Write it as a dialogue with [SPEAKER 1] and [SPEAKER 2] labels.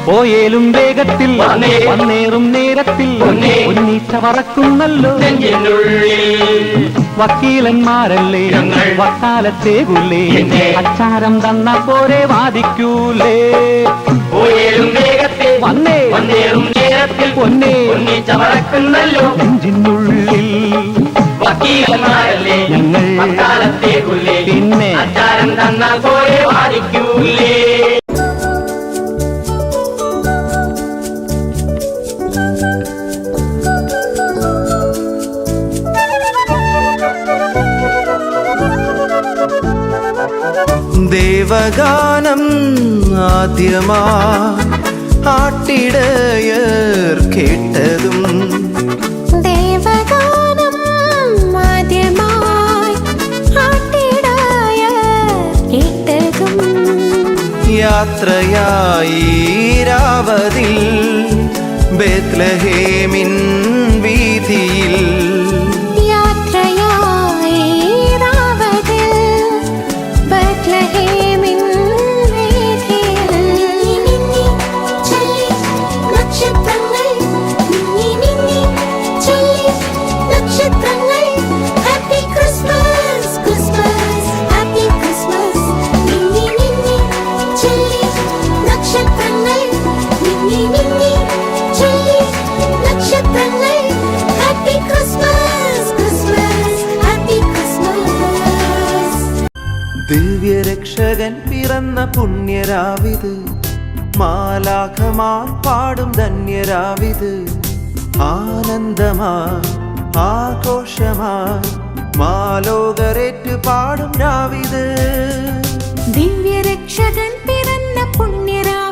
[SPEAKER 1] പോയേലും വേഗത്തിൽ വന്നേറും നേരത്തിൽ ഉന്നീച്ച പറക്കുന്നല്ലോ വക്കീലന്മാരല്ലേ വക്കാലത്തേകുല്ലേ അച്ചാരം തന്ന പോരെ വാദിക്കൂലേ
[SPEAKER 2] പോയേലും വേഗത്തിൽ വന്നേറും നേരത്തിൽ
[SPEAKER 1] പൊന്നേ
[SPEAKER 2] ഉന്നീച്ച പറക്കുന്നല്ലോ
[SPEAKER 1] നെഞ്ചിനുള്ളിൽ
[SPEAKER 2] വക്കീലന്മാരല്ലേ
[SPEAKER 1] ഞങ്ങൾ
[SPEAKER 2] വക്കാലത്തേകുല്ലേ
[SPEAKER 1] പിന്നെ
[SPEAKER 2] അച്ചാരം തന്ന പോരെ വാദിക്കൂലേ
[SPEAKER 3] ദേവഗാനം ആദ്യമാ ആട്ടിടയർ കേട്ടതും
[SPEAKER 4] ദേവഗാനം ആദ്യമായി ആട്ടിടയർ കേട്ടതും
[SPEAKER 3] യാത്രയായി രാവതിൽ ബേത്ലഹേമിൻ വീതിയിൽ ദിവ്യരക്ഷകൻ പിറന്ന പുണ്യരാവിത് മാലാഖമാർ പാടും ധന്യരാവിത് ആനന്ദമായി ആഘോഷമായി മാലോകരേറ്റു പാടും രാവിത്
[SPEAKER 4] ദിവ്യരക്ഷകൻ പിറന്ന പുണ്യരാ